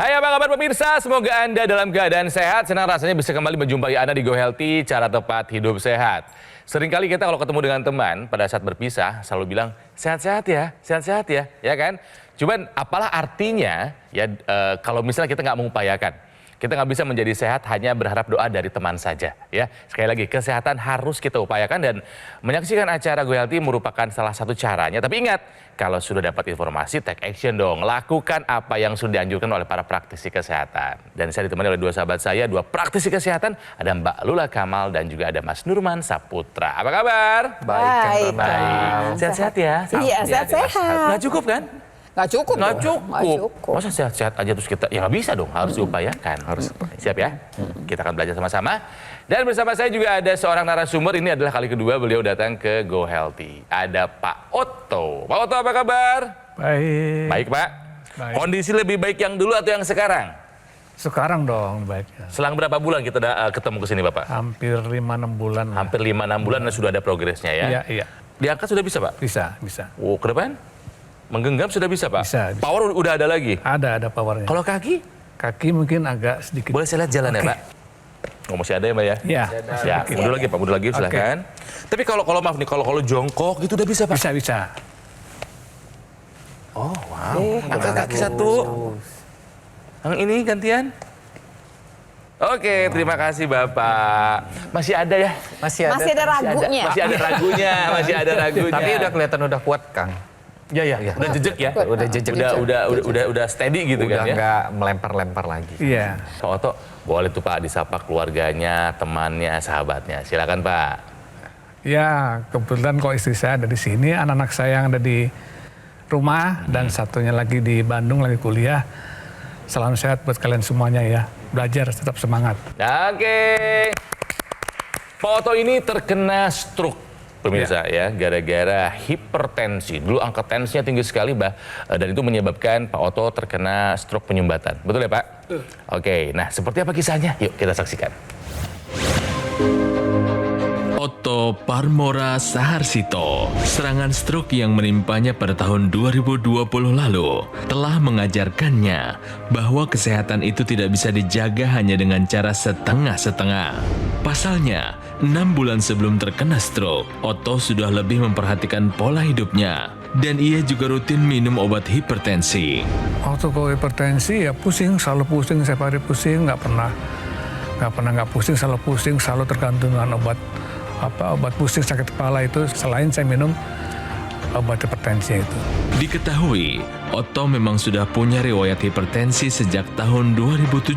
Hai, apa kabar pemirsa? Semoga Anda dalam keadaan sehat. Senang rasanya bisa kembali menjumpai Anda di Go Healthy, cara tepat hidup sehat. Seringkali kita kalau ketemu dengan teman pada saat berpisah selalu bilang sehat-sehat ya, ya kan? Cuman apalah artinya ya kalau misalnya kita nggak mengupayakan. Kita nggak bisa menjadi sehat hanya berharap doa dari teman saja, ya. Sekali lagi, kesehatan harus kita upayakan dan menyaksikan acara Go Healthy merupakan salah satu caranya. Tapi ingat, kalau sudah dapat informasi, take action dong. Lakukan apa yang sudah dianjurkan oleh para praktisi kesehatan. Dan saya ditemani oleh dua sahabat saya, dua praktisi kesehatan. Ada Mbak Lula Kamal dan juga ada Mas Nurman Saputra. Apa kabar? Baik. Sehat-sehat ya? Iya, sehat-sehat. Nggak cukup kan? Nggak cukup. Nggak cukup. Masa sehat-sehat aja terus kita, ya nggak bisa dong, harus diupayakan. Harus. Siap ya? Kita akan belajar sama-sama. Dan bersama saya juga ada seorang narasumber, ini adalah kali kedua beliau datang ke Go Healthy. Ada Pak Otto. Pak Otto apa kabar? Baik. Baik Pak. Baik. Kondisi lebih baik yang dulu atau yang sekarang? Sekarang dong baiknya. Selang berapa bulan kita ketemu ke sini Bapak? Hampir 5-6 bulan. Hampir 5-6 bulan dan sudah ada progresnya ya? Iya. Diangkat sudah bisa Pak? Bisa. Oh, ke depan? Menggenggam sudah bisa Pak? Bisa. Power udah ada lagi? Ada powernya. Kalau kaki? Kaki mungkin agak sedikit. Boleh saya lihat jalan ya Pak? Oh, masih ada ya Mbak ya? Iya. Ya, mundur lagi Pak, mundur lagi silahkan. Tapi kalau maaf nih, kalau jongkok gitu udah bisa Pak? Bisa. Oh wow, angkat kaki satu. Yang ini gantian. Oke, terima kasih Bapak. Masih ada ya? Masih ada ragunya. Masih ada ragunya. Tapi udah kelihatan udah kuat, Kang. Iya. Udah jejek ya? Udah jejek. Udah steady gitu udah kan ya? Udah nggak melempar-lempar lagi. Iya. Pak Otto, boleh tuh Pak disapa keluarganya, temannya, sahabatnya. Silakan Pak. Ya, kebetulan kok istri saya ada di sini, anak-anak saya yang ada di rumah dan satunya lagi di Bandung lagi kuliah. Salam sehat buat kalian semuanya ya. Belajar tetap semangat. Oke. Pak Otto ini terkena stroke. Pemirsa ya, gara-gara hipertensi. Dulu angka tensinya tinggi sekali, dan itu menyebabkan Pak Otto terkena stroke penyumbatan. Betul ya Pak? Betul. Oke, nah seperti apa kisahnya? Yuk kita saksikan. Otto Parmora Saharsito, serangan stroke yang menimpanya pada tahun 2020 lalu telah mengajarkannya bahwa kesehatan itu tidak bisa dijaga hanya dengan cara setengah-setengah. Pasalnya, 6 bulan sebelum terkena stroke, Otto sudah lebih memperhatikan pola hidupnya dan ia juga rutin minum obat hipertensi. Waktu kalau hipertensi ya pusing, selalu pusing, setiap hari pusing, nggak pernah nggak pusing, selalu tergantung dengan obat pusing sakit kepala itu selain saya minum obat hipertensi itu. Diketahui, Otto memang sudah punya riwayat hipertensi sejak tahun 2017,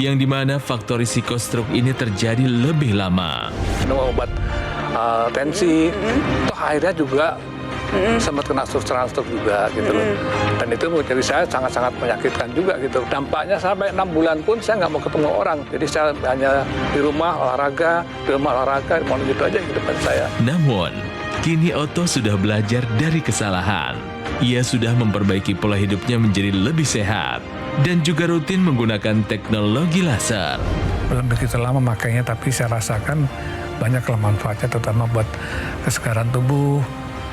yang dimana faktor risiko stroke ini terjadi lebih lama. Minum obat tensi, itu akhirnya juga sempat kena stroke juga gitu loh. Dan itu menjadi saya sangat-sangat menyakitkan juga gitu. Dampaknya sampai 6 bulan pun saya nggak mau ketemu orang. Jadi saya hanya di rumah olahraga, mau gitu aja kehidupan saya. Namun, kini Otto sudah belajar dari kesalahan. Ia sudah memperbaiki pola hidupnya menjadi lebih sehat dan juga rutin menggunakan teknologi laser. Belum begitu lama makanya, tapi saya rasakan banyaklah manfaatnya, terutama buat kesegaran tubuh,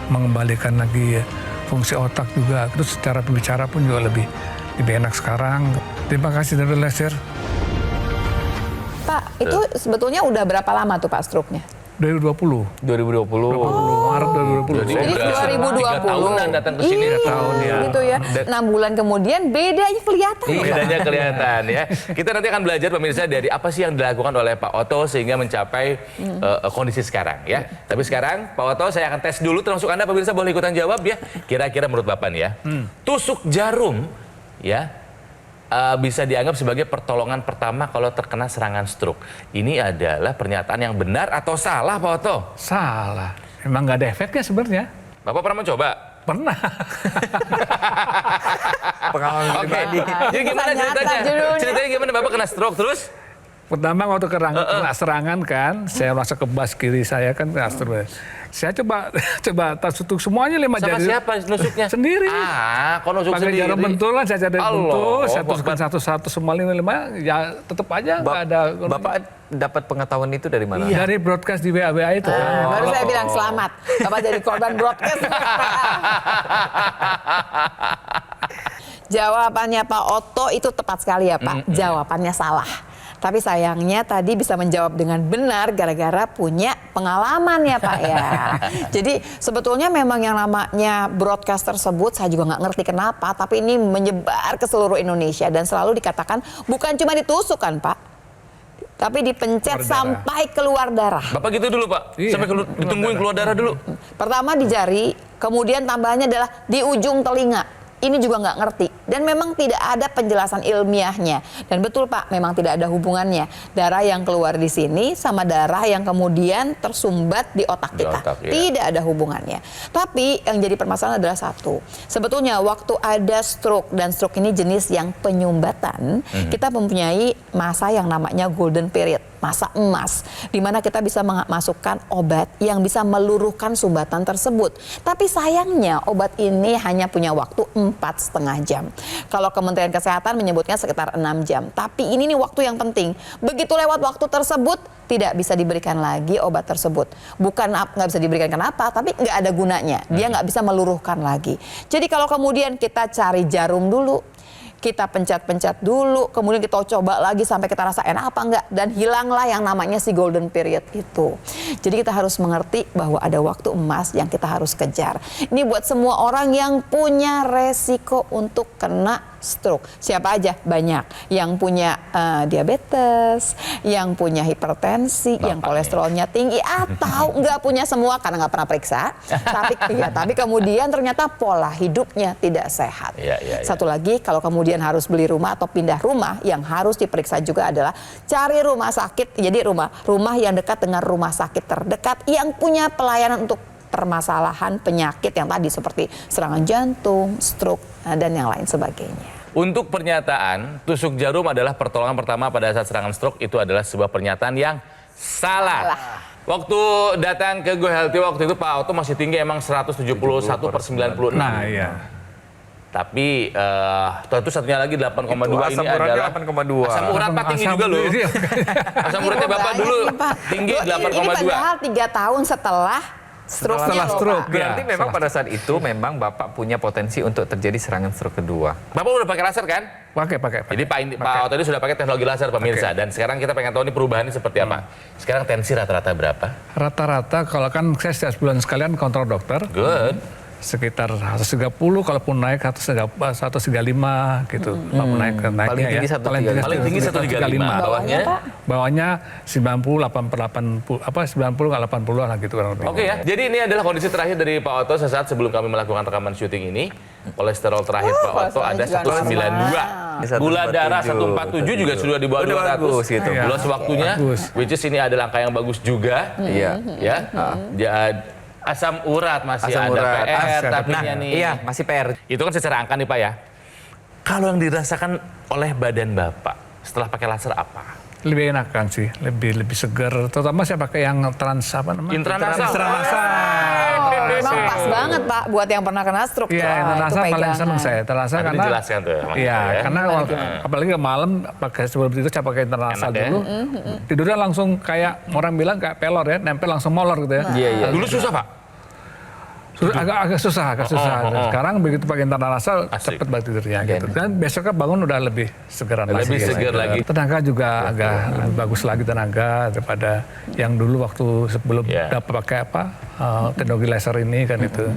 mengembalikan lagi fungsi otak juga. Terus secara pembicara pun juga lebih enak sekarang. Terima kasih dari laser. Pak, itu sebetulnya udah berapa lama tuh Pak stroke-nya? 2020. Maret 2020. Jadi 2020. 3 tahunan datang ke sini. 3 tahun ya. Gitu ya. 6 bulan kemudian bedanya kelihatan. Bedanya kelihatan ya. Kita nanti akan belajar pemirsa dari apa sih yang dilakukan oleh Pak Otto sehingga mencapai kondisi sekarang ya. Tapi sekarang Pak Otto saya akan tes dulu, termasuk Anda pemirsa boleh ikutan jawab ya. Kira-kira menurut Bapak nih ya. Tusuk jarum ya bisa dianggap sebagai pertolongan pertama kalau terkena serangan stroke. Ini adalah pernyataan yang benar atau salah Pak Otto? Salah. Emang nggak ada efeknya sebenarnya. Bapak pernah mencoba? Pernah. Pengalaman pribadi. Jadi gimana ceritanya? Ceritanya gimana Bapak kena stroke terus? Pertama waktu kena serangan kan, saya merasa kebas kiri saya kan kena stroke. Saya coba tusuk semuanya 5 jari. Sama siapa nusuknya? Sendiri. Kok nusuk pakai sendiri? jarum bentul kan, saya cari bentul, saya Bapak. tusukkan satu-satu semua 5, ya tetap aja nggak ada. Bapak dapat pengetahuan itu dari mana? Dari broadcast di WA itu kan. Baru saya bilang selamat, Bapak jadi korban broadcast. Jawabannya Pak Otto itu tepat sekali ya Pak. Jawabannya salah. Tapi sayangnya tadi bisa menjawab dengan benar gara-gara punya pengalaman ya Pak ya. Jadi sebetulnya memang yang namanya broadcast tersebut saya juga nggak ngerti kenapa, tapi ini menyebar ke seluruh Indonesia dan selalu dikatakan bukan cuma ditusuk kan Pak, tapi dipencet sampai keluar darah. Bapak gitu dulu Pak, Iya, sampai ditungguin keluar darah dulu. Pertama di jari, kemudian tambahannya adalah di ujung telinga. Ini juga nggak ngerti dan memang tidak ada penjelasan ilmiahnya. Dan betul Pak, memang tidak ada hubungannya darah yang keluar di sini sama darah yang kemudian tersumbat di otak kita. Otak, ya. Tidak ada hubungannya. Tapi yang jadi permasalahan adalah satu. Sebetulnya waktu ada stroke dan stroke ini jenis yang penyumbatan, kita mempunyai masa yang namanya golden period. Masa emas, di mana kita bisa memasukkan obat yang bisa meluruhkan sumbatan tersebut. Tapi sayangnya obat ini hanya punya waktu 4,5 jam. Kalau Kementerian Kesehatan menyebutnya sekitar 6 jam. Tapi ini nih waktu yang penting. Begitu lewat waktu tersebut, tidak bisa diberikan lagi obat tersebut. Bukan nggak bisa diberikan kenapa, tapi nggak ada gunanya. Dia nggak bisa meluruhkan lagi. Jadi kalau kemudian kita cari jarum dulu, kita pencet-pencet dulu, kemudian kita coba lagi sampai kita rasa enak apa enggak, dan hilanglah yang namanya si golden period itu. Jadi kita harus mengerti bahwa ada waktu emas yang kita harus kejar. Ini buat semua orang yang punya resiko untuk kena stroke. Siapa aja? Banyak. Yang punya diabetes, yang punya hipertensi, yang kolesterolnya tinggi, atau nggak punya semua karena nggak pernah periksa. Tapi kemudian ternyata pola hidupnya tidak sehat. Satu lagi, kalau kemudian harus beli rumah atau pindah rumah, yang harus diperiksa juga adalah cari rumah sakit. Jadi rumah yang dekat dengan rumah sakit terdekat yang punya pelayanan untuk permasalahan penyakit yang tadi seperti serangan jantung, stroke, dan yang lain sebagainya. Untuk pernyataan tusuk jarum adalah pertolongan pertama pada saat serangan stroke itu adalah sebuah pernyataan yang salah. Waktu datang ke Go Healthy waktu itu Pak Otto masih tinggi emang 171/96. Nah iya. Tapi itu satunya lagi 8,2 ini asam uratnya adalah 8,2. asam urat Pak tinggi juga loh. Asam uratnya Bapak dulu tinggi 8,2. Ini padahal 3 tahun setelah Setelah stroke. Berarti Ya, memang pada saat itu memang Bapak punya potensi untuk terjadi serangan stroke kedua. Bapak udah pakai laser kan? Pakai. Jadi Pak Otto ini sudah pakai teknologi laser pemirsa. Dan sekarang kita pengen tahu nih perubahannya seperti apa. Sekarang tensi rata-rata berapa? Rata-rata kalau kan saya setiap bulan sekalian kontrol dokter. Good. Sekitar 130, kalaupun naik 135 gitu. Kalaupun naik Paling tinggi ya. 135. Paling tinggi 135. Bawahnya? Bawahnya 90, 90 ke 80 lah gitu kurang lebih. Oke ya. Jadi ini adalah kondisi terakhir dari Pak Otto sesaat sebelum kami melakukan rekaman syuting ini. Kolesterol terakhir Pak Otto ada 192. Gula darah 147 juga sudah di bawah 200 bagus gitu. Iya. Plus waktunya, which is ini ada angka yang bagus juga. Iya. Ya. Asam urat masih Asam ada urat. PR tapi Nah, nih. iya, masih PR. Itu kan secara angka nih Pak ya. Kalau yang dirasakan oleh badan Bapak setelah pakai laser apa? Lebih enakan sih, lebih segar. Terutama saya pakai yang trans apa namanya? Intranasal. Memang pas banget Pak buat yang pernah kena stroke. Iya, Wah, intranasal itu paling seneng pegangan. saya. Intranasal Nanti karena dijelaskan tuh maksudnya iya, ya. karena apalagi ke malam pakai sebelum itu saya pakai intranasal Enak ya? dulu. Tidurnya langsung kayak orang bilang kayak pelor ya, nempel langsung molor gitu ya. Iya. Dulu susah Pak? Agak susah. Sekarang begitu pakai intranasal Asik. cepet banget tidurnya gitu. Dan besoknya bangun udah lebih segeran lagi. Lebih segar gitu. lagi. Tenaga juga agak lebih bagus lagi tenaga daripada yang dulu waktu sebelum dapat pakai teknologi laser ini kan itu.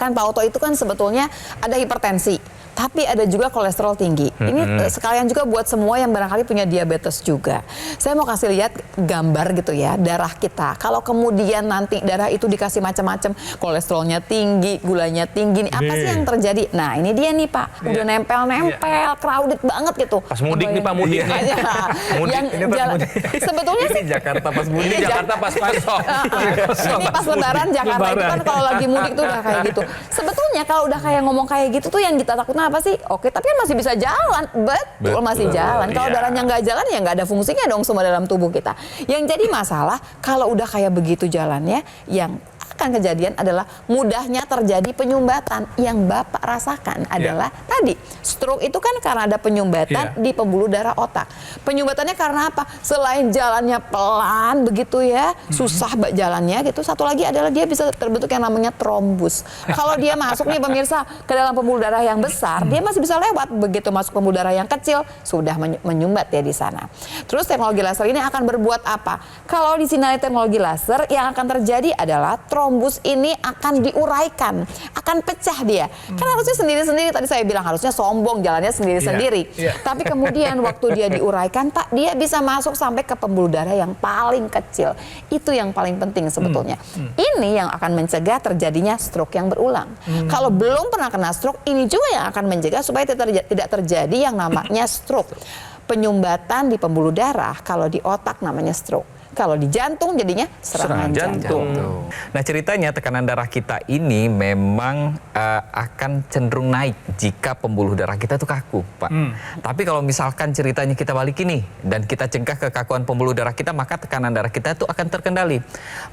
Kan Pak Otto itu kan sebetulnya ada hipertensi, tapi ada juga kolesterol tinggi. Ini sekalian juga buat semua yang barangkali punya diabetes juga. Saya mau kasih lihat gambar gitu ya, darah kita. Kalau kemudian nanti darah itu dikasih macam-macam, kolesterolnya tinggi, gulanya tinggi, nih, apa sih yang terjadi? Nah ini dia nih Pak, udah nempel-nempel, crowded banget gitu. Pas mudik nih Pak, mudik nih. Yang jalan, sebetulnya sih Jakarta pas mudik. Ini Jakarta pas kosong. ini pas lebaran Jakarta itu kan kalau lagi mudik tuh udah kayak gitu. Sebetulnya kalau udah kayak ngomong kayak gitu tuh yang kita takutnya apa sih? Oke, tapi kan masih bisa jalan. Betul, masih jalan. Kalau darahnya nggak jalan ya nggak ada fungsinya dong semua dalam tubuh kita. Yang jadi masalah kalau udah kayak begitu jalannya, yang akan kejadian adalah mudahnya terjadi penyumbatan. Yang Bapak rasakan adalah tadi stroke itu kan karena ada penyumbatan di pembuluh darah otak. Penyumbatannya karena apa? Selain jalannya pelan begitu ya, susah jalannya gitu. Satu lagi adalah dia bisa terbentuk yang namanya trombus. Kalau dia masuk nih pemirsa ke dalam pembuluh darah yang besar, dia masih bisa lewat. Begitu masuk pembuluh darah yang kecil, sudah menyumbat ya di sana. Terus teknologi laser ini akan berbuat apa? Kalau di sini teknologi laser, yang akan terjadi adalah trombus ini akan diuraikan, akan pecah dia. Kan harusnya sendiri-sendiri, tadi saya bilang harusnya sombong jalannya sendiri-sendiri. Tapi kemudian waktu dia diuraikan, Pak, dia bisa masuk sampai ke pembuluh darah yang paling kecil. Itu yang paling penting sebetulnya. Ini yang akan mencegah terjadinya stroke yang berulang. Kalau belum pernah kena stroke, ini juga yang akan mencegah supaya tidak terjadi yang namanya stroke. Penyumbatan di pembuluh darah, kalau di otak namanya stroke. Kalau di jantung jadinya serangan jantung. Nah, ceritanya tekanan darah kita ini memang akan cenderung naik jika pembuluh darah kita itu kaku, Pak. Tapi kalau misalkan ceritanya kita balik ini dan kita cegah kekakuan pembuluh darah kita, maka tekanan darah kita itu akan terkendali.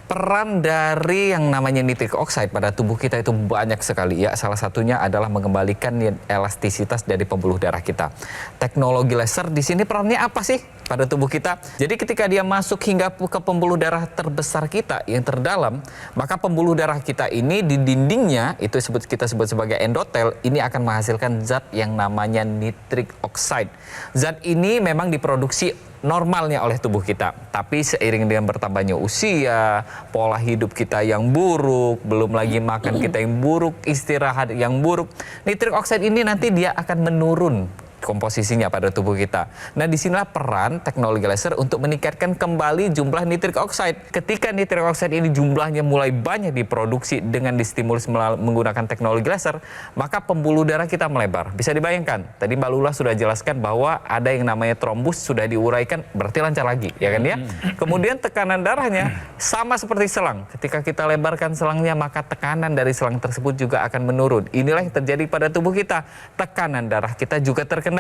Peran dari yang namanya nitric oxide pada tubuh kita itu banyak sekali ya. Salah satunya adalah mengembalikan elastisitas dari pembuluh darah kita. Teknologi laser di sini perannya apa sih pada tubuh kita? Jadi ketika dia masuk hingga ke pembuluh darah terbesar kita yang terdalam, maka pembuluh darah kita ini di dindingnya itu kita sebut sebagai endotel, ini akan menghasilkan zat yang namanya nitric oxide. Zat ini memang diproduksi normalnya oleh tubuh kita, tapi seiring dengan bertambahnya usia, pola hidup kita yang buruk, belum lagi makan kita yang buruk, istirahat yang buruk, nitric oxide ini nanti dia akan menurun komposisinya pada tubuh kita. Nah, disinilah peran teknologi laser untuk meningkatkan kembali jumlah nitric oxide. Ketika nitric oxide ini jumlahnya mulai banyak diproduksi dengan distimulus menggunakan teknologi laser, maka pembuluh darah kita melebar. Bisa dibayangkan, tadi Mbak Lula sudah jelaskan bahwa ada yang namanya trombus sudah diuraikan, berarti lancar lagi, ya kan ya? Kemudian tekanan darahnya sama seperti selang. Ketika kita lebarkan selangnya, maka tekanan dari selang tersebut juga akan menurun. Inilah yang terjadi pada tubuh kita. Tekanan darah kita juga terkendali.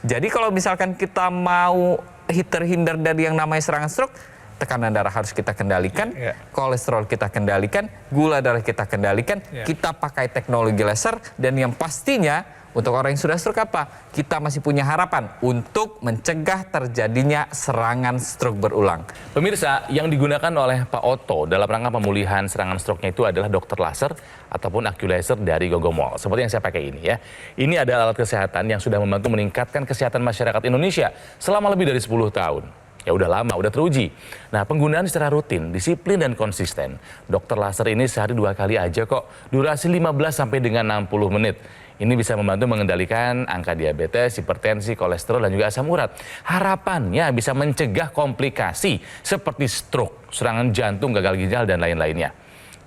Jadi kalau misalkan kita mau terhindar dari yang namanya serangan stroke, tekanan darah harus kita kendalikan, kolesterol kita kendalikan, gula darah kita kendalikan, kita pakai teknologi laser, dan yang pastinya untuk orang yang sudah stroke apa? Kita masih punya harapan untuk mencegah terjadinya serangan stroke berulang. Pemirsa, yang digunakan oleh Pak Otto dalam rangka pemulihan serangan stroke-nya itu adalah dokter laser ataupun Accu-Laser dari Gogomol. Seperti yang saya pakai ini ya. Ini adalah alat kesehatan yang sudah membantu meningkatkan kesehatan masyarakat Indonesia selama lebih dari 10 tahun. Ya udah lama, udah teruji. Nah, penggunaan secara rutin, disiplin dan konsisten. Dokter laser ini sehari 2 kali aja kok. Durasi 15 sampai dengan 60 menit. Ini bisa membantu mengendalikan angka diabetes, hipertensi, kolesterol, dan juga asam urat. Harapannya bisa mencegah komplikasi seperti stroke, serangan jantung, gagal ginjal, dan lain-lainnya.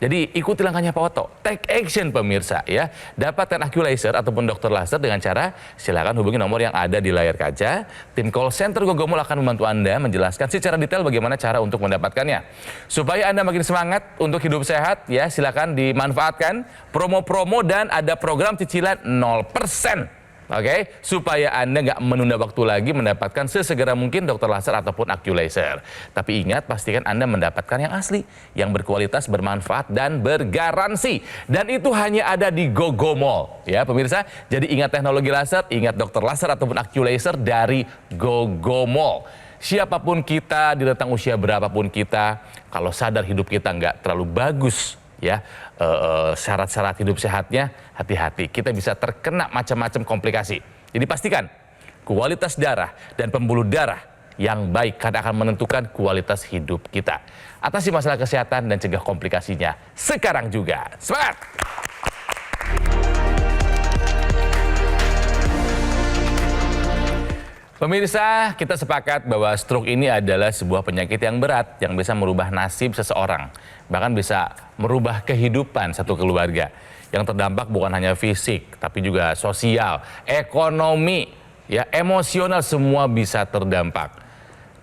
Jadi ikuti langkahnya Pak Otto, take action pemirsa ya. Dapatkan Accu-Laser ataupun dokter laser dengan cara silakan hubungi nomor yang ada di layar kaca. Tim call center Gogomol akan membantu Anda menjelaskan secara detail bagaimana cara untuk mendapatkannya. Supaya Anda makin semangat untuk hidup sehat ya, silakan dimanfaatkan promo-promo dan ada program cicilan 0%. Oke, supaya Anda nggak menunda waktu lagi mendapatkan sesegera mungkin dokter laser ataupun Accu-Laser. Tapi ingat, pastikan Anda mendapatkan yang asli, yang berkualitas, bermanfaat, dan bergaransi. Dan itu hanya ada di Gogomol. Ya pemirsa, jadi ingat teknologi laser, ingat dokter laser ataupun Accu-Laser dari Gogomol. Siapapun kita, di rentang usia berapapun kita, kalau sadar hidup kita nggak terlalu bagus, ya syarat-syarat hidup sehatnya, hati-hati, kita bisa terkena macam-macam komplikasi. Jadi pastikan kualitas darah dan pembuluh darah yang baik karena akan menentukan kualitas hidup kita. Atasi masalah kesehatan dan cegah komplikasinya sekarang juga. Semangat! Pemirsa, kita sepakat bahwa stroke ini adalah sebuah penyakit yang berat yang bisa merubah nasib seseorang, bahkan bisa merubah kehidupan satu keluarga. Yang terdampak bukan hanya fisik, tapi juga sosial, ekonomi, ya emosional, semua bisa terdampak.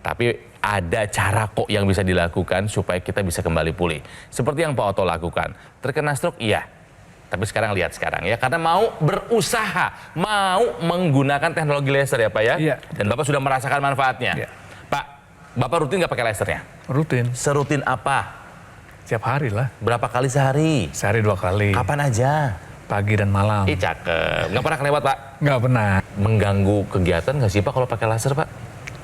Tapi ada cara kok yang bisa dilakukan supaya kita bisa kembali pulih. Seperti yang Pak Otto lakukan. Terkena stroke, iya. Tapi sekarang lihat sekarang ya, karena mau berusaha, mau menggunakan teknologi laser ya Pak ya. Iya. Dan Bapak sudah merasakan manfaatnya. Iya. Pak, Bapak rutin nggak pakai lasernya? Rutin. Serutin apa? Setiap hari lah. Berapa kali sehari? Sehari 2 kali. Kapan aja? Pagi dan malam. Ih, cakep. Nggak pernah kelewat, Pak? Nggak pernah. Mengganggu kegiatan nggak sih, Pak, kalau pakai laser, Pak?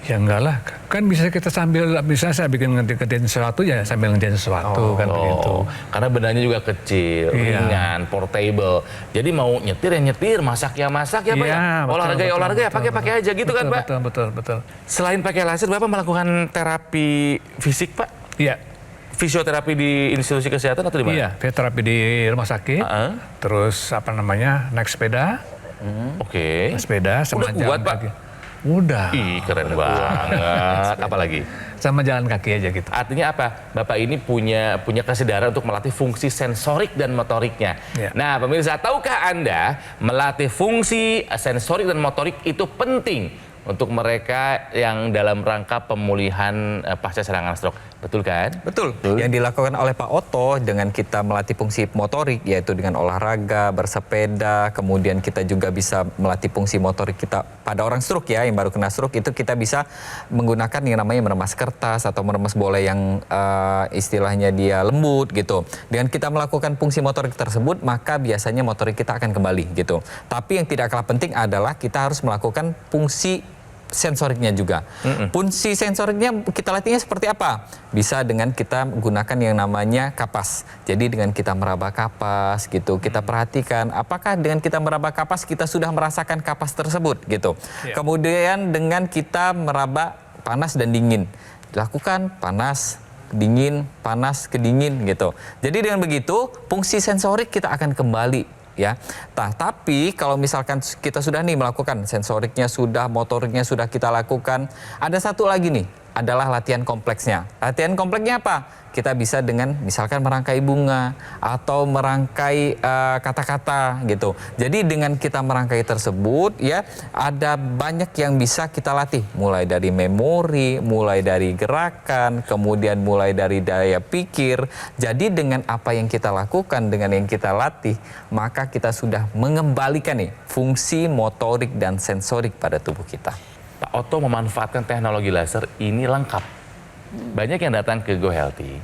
Ya enggak lah. Kan bisa kita sambil, misalnya saya bikin ngerjain sesuatu ya sambil ngerjain sesuatu kan begitu. Karena bendanya juga kecil, Iya. ringan, portable. Jadi mau nyetir ya nyetir, masak ya masak ya, Pak, ya? Iya, betul, Olahraga ya betul, olahraga ya betul, pakai-pakai aja gitu kan, Pak? Betul. Selain pakai laser, Bapak melakukan terapi fisik, Pak? Iya. Fisioterapi di institusi kesehatan atau di mana? Iya, terapi di rumah sakit. Heeh. Terus naik sepeda. Oke. Naik sepeda sama Udah kuat, jalan Pak? kaki. Udah. Ih, keren banget. Apalagi? Sama jalan kaki aja gitu. Artinya apa? Bapak ini punya kesadaran untuk melatih fungsi sensorik dan motoriknya. Ya. Nah, pemirsa, tahukah Anda melatih fungsi sensorik dan motorik itu penting untuk mereka yang dalam rangka pemulihan pasca serangan stroke? Betul kan? Betul. Yang dilakukan oleh Pak Otto dengan kita melatih fungsi motorik, yaitu dengan olahraga, bersepeda, kemudian kita juga bisa melatih fungsi motorik kita pada orang stroke ya, yang baru kena stroke, itu kita bisa menggunakan yang namanya meremas kertas atau meremas bola yang istilahnya dia lembut gitu. Dengan kita melakukan fungsi motorik tersebut, maka biasanya motorik kita akan kembali gitu. Tapi yang tidak kalah penting adalah kita harus melakukan fungsi sensoriknya juga. Fungsi sensoriknya kita latihnya seperti apa? Bisa dengan kita gunakan yang namanya kapas. Jadi dengan kita meraba kapas gitu, kita perhatikan apakah dengan kita meraba kapas kita sudah merasakan kapas tersebut gitu. Kemudian dengan kita meraba panas dan dingin. Lakukan panas, dingin, panas, kedingin gitu. Jadi dengan begitu fungsi sensorik kita akan kembali. Ya, tapi kalau misalkan kita sudah nih melakukan sensoriknya sudah, motoriknya sudah kita lakukan, ada satu lagi nih, adalah latihan kompleksnya. Latihan kompleksnya apa? Kita bisa dengan misalkan merangkai bunga atau merangkai kata-kata gitu. Jadi dengan kita merangkai tersebut ya ada banyak yang bisa kita latih. Mulai dari memori, mulai dari gerakan, kemudian mulai dari daya pikir. Jadi dengan apa yang kita lakukan, dengan yang kita latih, maka kita sudah mengembalikan nih fungsi motorik dan sensorik pada tubuh kita. Pak Otto memanfaatkan teknologi laser ini lengkap. Banyak yang datang ke Go Healthy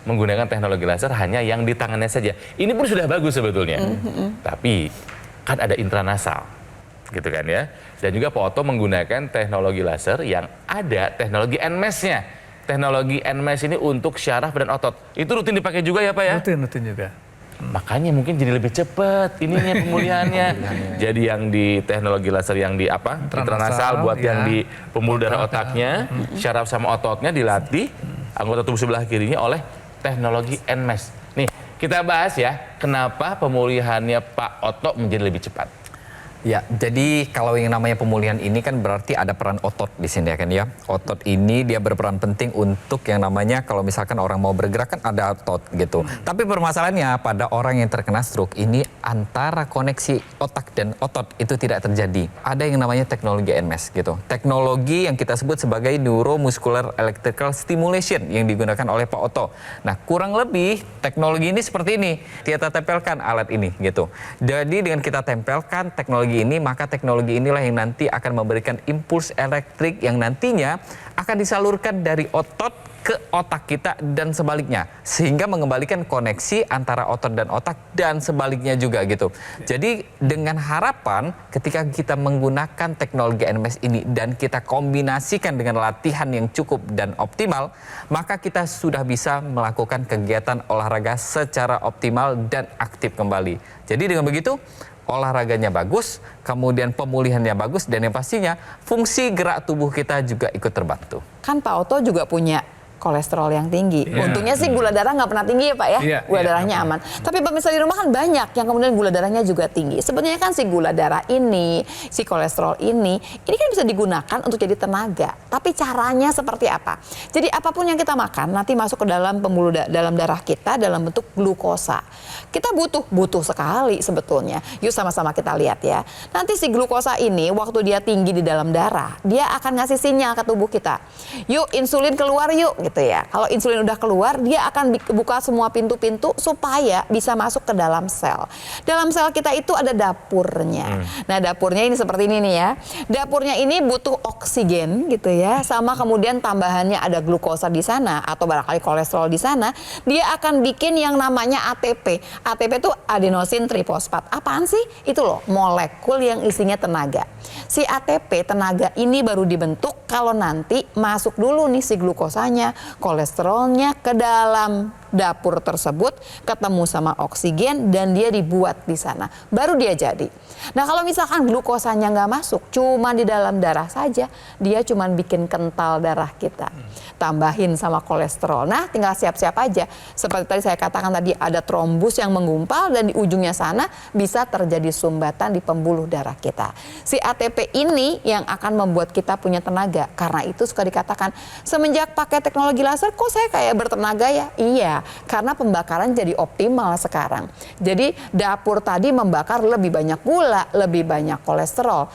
menggunakan teknologi laser hanya yang di tangannya saja. Ini pun sudah bagus sebetulnya. Tapi kan ada intranasal, gitu kan ya. Dan juga Pak Otto menggunakan teknologi laser yang ada teknologi NMES-nya. Teknologi NMES ini untuk syaraf dan otot. Itu rutin dipakai juga ya, Pak ya? Rutin juga. Makanya mungkin jadi lebih cepat ininya pemulihannya. Jadi yang di teknologi laser yang di apa? Intranasal buat ya. yang di pembuluh darah otaknya, syaraf sama ototnya dilatih anggota tubuh sebelah kirinya oleh teknologi NMES. Nih, kita bahas ya, kenapa pemulihannya Pak Otto menjadi lebih cepat. Ya, jadi kalau yang namanya pemulihan ini kan berarti ada peran otot di sini ya kan ya. Otot ini dia berperan penting untuk yang namanya kalau misalkan orang mau bergerak kan ada otot gitu. Tapi permasalahannya pada orang yang terkena stroke ini antara koneksi otak dan otot itu tidak terjadi. Ada yang namanya teknologi NMES gitu. Teknologi yang kita sebut sebagai Neuromuscular Electrical Stimulation yang digunakan oleh Pak Otto. Nah, kurang lebih teknologi ini seperti ini. Kita tempelkan alat ini gitu. Jadi dengan kita tempelkan teknologi ini, maka teknologi inilah yang nanti akan memberikan impuls elektrik yang nantinya akan disalurkan dari otot ke otak kita dan sebaliknya, sehingga mengembalikan koneksi antara otot dan otak dan sebaliknya juga gitu. Jadi dengan harapan ketika kita menggunakan teknologi NMES ini dan kita kombinasikan dengan latihan yang cukup dan optimal, maka kita sudah bisa melakukan kegiatan olahraga secara optimal dan aktif kembali. Jadi dengan begitu olahraganya bagus, kemudian pemulihannya bagus, dan yang pastinya fungsi gerak tubuh kita juga ikut terbantu. Kan Pak Otto juga punya kolesterol yang tinggi. Untungnya sih gula darah nggak pernah tinggi ya Pak ya. Gula darahnya aman. Tapi pemirsa di rumah kan banyak yang kemudian gula darahnya juga tinggi. Sebenarnya kan si gula darah ini, si kolesterol ini kan bisa digunakan untuk jadi tenaga. Tapi caranya seperti apa? Jadi apapun yang kita makan nanti masuk ke dalam pembuluh dalam darah kita dalam bentuk glukosa. Kita butuh sekali sebetulnya. Yuk sama-sama kita lihat ya. Nanti si glukosa ini waktu dia tinggi di dalam darah, dia akan ngasih sinyal ke tubuh kita. Yuk insulin keluar yuk gitu. gitu ya. Kalau insulin udah keluar, dia akan buka semua pintu-pintu supaya bisa masuk ke dalam sel. Dalam sel kita itu ada dapurnya. Nah, dapurnya ini seperti ini nih ya. Dapurnya ini butuh oksigen gitu ya, sama kemudian tambahannya ada glukosa di sana atau barangkali kolesterol di sana. Dia akan bikin yang namanya ATP. ATP itu adenosin trifosfat. Apaan sih? Itu loh, molekul yang isinya tenaga. Si ATP tenaga ini baru dibentuk kalau nanti masuk dulu nih si glukosanya, kolesterolnya ke dalam dapur tersebut, ketemu sama oksigen dan dia dibuat di sana. Baru dia jadi. Nah, kalau misalkan glukosanya nggak masuk, cuma di dalam darah saja, dia cuma bikin kental darah kita. Tambahin sama kolesterol. Nah, tinggal siap-siap aja. Seperti tadi saya katakan tadi, ada trombus yang menggumpal dan di ujungnya sana bisa terjadi sumbatan di pembuluh darah kita. Si ATP ini yang akan membuat kita punya tenaga. Karena itu suka dikatakan, semenjak pakai teknologi laser, kok saya kayak bertenaga ya? Iya, karena pembakaran jadi optimal sekarang. Jadi dapur tadi membakar lebih banyak gula, lebih banyak kolesterol.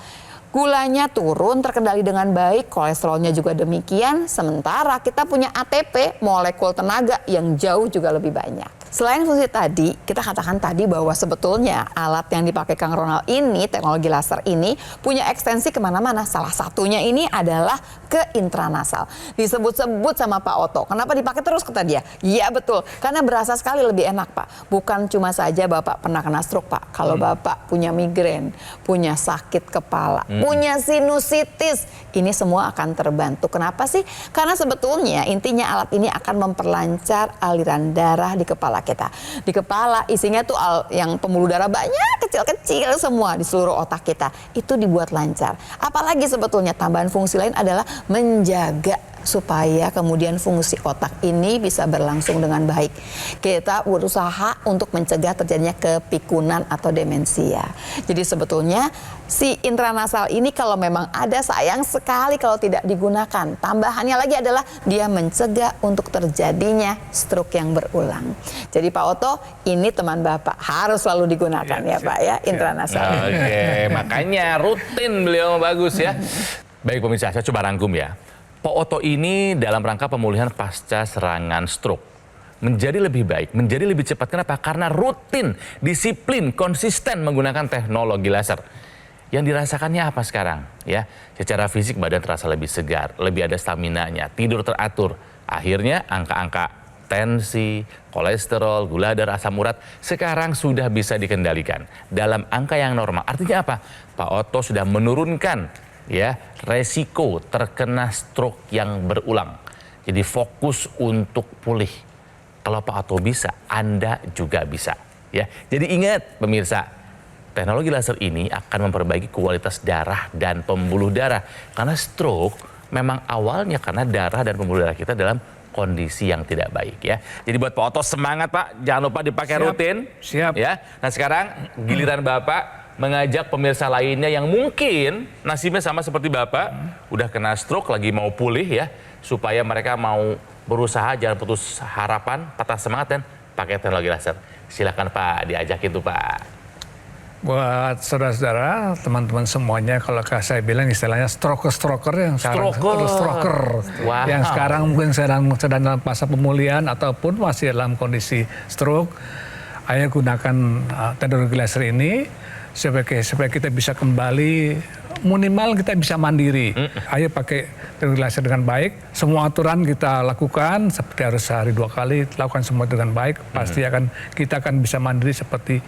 Gulanya turun terkendali dengan baik, kolesterolnya juga demikian. Sementara kita punya ATP, molekul tenaga yang jauh juga lebih banyak. Selain fungsi tadi, kita katakan tadi bahwa sebetulnya alat yang dipakai Kang Ronald ini, teknologi laser ini, punya ekstensi kemana-mana. Salah satunya ini adalah ke intranasal. Disebut-sebut sama Pak Otto. Kenapa dipakai terus kata dia? Iya betul, karena berasa sekali lebih enak Pak. Bukan cuma saja Bapak pernah kena stroke Pak. Kalau Bapak punya migrain, punya sakit kepala, punya sinusitis, ini semua akan terbantu. Kenapa sih? Karena sebetulnya intinya alat ini akan memperlancar aliran darah di kepala kita. Di kepala isinya tuh yang pembuluh darah banyak kecil-kecil semua di seluruh otak kita. Itu dibuat lancar. Apalagi sebetulnya tambahan fungsi lain adalah menjaga supaya kemudian fungsi otak ini bisa berlangsung dengan baik. Kita berusaha untuk mencegah terjadinya kepikunan atau demensia. Jadi sebetulnya si intranasal ini kalau memang ada, sayang sekali kalau tidak digunakan. Tambahannya lagi adalah dia mencegah untuk terjadinya stroke yang berulang. Jadi Pak Otto, ini teman Bapak harus selalu digunakan ya Pak ya, intranasal. Oke, makanya rutin beliau bagus ya. Baik pemirsa, saya coba rangkum ya. Pak Otto ini dalam rangka pemulihan pasca serangan stroke menjadi lebih baik, menjadi lebih cepat. Kenapa? Karena rutin, disiplin, konsisten menggunakan teknologi laser. Yang dirasakannya apa sekarang? Ya, secara fisik badan terasa lebih segar, lebih ada staminanya, tidur teratur. Akhirnya angka-angka tensi, kolesterol, gula darah, asam urat sekarang sudah bisa dikendalikan dalam angka yang normal. Artinya apa? Pak Otto sudah menurunkan ya resiko terkena stroke yang berulang. Jadi fokus untuk pulih. Kalau Pak Otto bisa, Anda juga bisa. Ya, jadi ingat pemirsa, teknologi laser ini akan memperbaiki kualitas darah dan pembuluh darah. Karena stroke memang awalnya karena darah dan pembuluh darah kita dalam kondisi yang tidak baik ya. Jadi buat Pak Otto semangat Pak, jangan lupa dipakai rutin. Siap. Ya. Nah sekarang giliran Bapak mengajak pemirsa lainnya yang mungkin nasibnya sama seperti Bapak, udah kena stroke, lagi mau pulih ya, supaya mereka mau berusaha, jangan putus harapan, patah semangat dan pakai teknologi laser. Silakan Pak, diajak itu Pak. Buat saudara-saudara, teman-teman semuanya, kalau saya bilang istilahnya stroker yang sekarang stroker, Wow. yang sekarang mungkin sedang dalam masa pemulihan ataupun masih dalam kondisi stroke, ayo gunakan teknologi laser ini supaya kita bisa kembali, minimal kita bisa mandiri. Ayo pakai teknologi laser dengan baik. Semua aturan kita lakukan, seperti harus sehari 2 kali, lakukan semua dengan baik. Pasti kita akan bisa mandiri seperti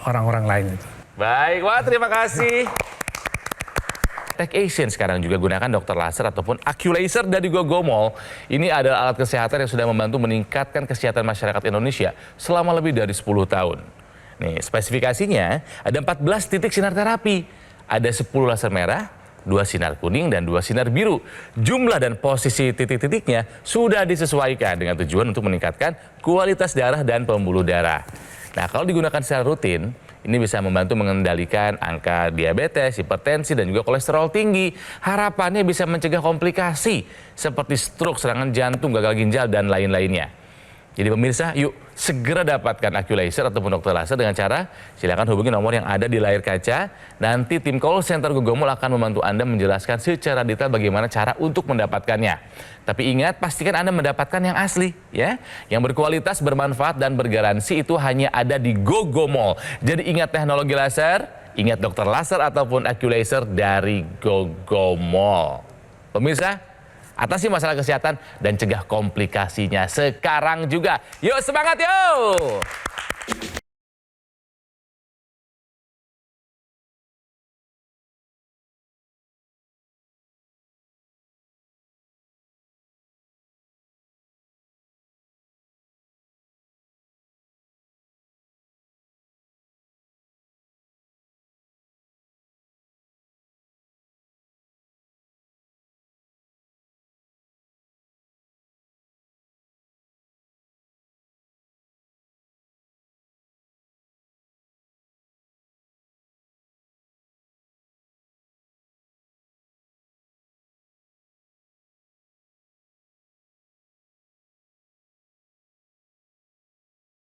orang-orang lain itu. Baik, wah terima kasih. TechAsian sekarang juga gunakan dokter laser ataupun Aculaser dari Gogomol. Ini adalah alat kesehatan yang sudah membantu meningkatkan kesehatan masyarakat Indonesia selama lebih dari 10 tahun. Nih, spesifikasinya ada 14 titik sinar terapi. Ada 10 laser merah, 2 sinar kuning, dan 2 sinar biru. Jumlah dan posisi titik-titiknya sudah disesuaikan dengan tujuan untuk meningkatkan kualitas darah dan pembuluh darah. Nah, kalau digunakan secara rutin, ini bisa membantu mengendalikan angka diabetes, hipertensi, dan juga kolesterol tinggi. Harapannya bisa mencegah komplikasi seperti stroke, serangan jantung, gagal ginjal, dan lain-lainnya. Jadi pemirsa, yuk segera dapatkan Aculaser ataupun dokter laser dengan cara silakan hubungi nomor yang ada di layar kaca. Nanti tim call center Gogomol akan membantu Anda menjelaskan secara detail bagaimana cara untuk mendapatkannya. Tapi ingat, pastikan Anda mendapatkan yang asli, ya, yang berkualitas, bermanfaat dan bergaransi. Itu hanya ada di Gogomol. Jadi ingat teknologi laser, ingat dokter laser ataupun Aculaser dari Gogomol. Pemirsa, atasi masalah kesehatan dan cegah komplikasinya sekarang juga. Yuk semangat yuk!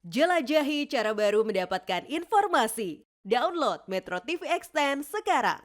Jelajahi cara baru mendapatkan informasi. Download Metro TV Extend sekarang.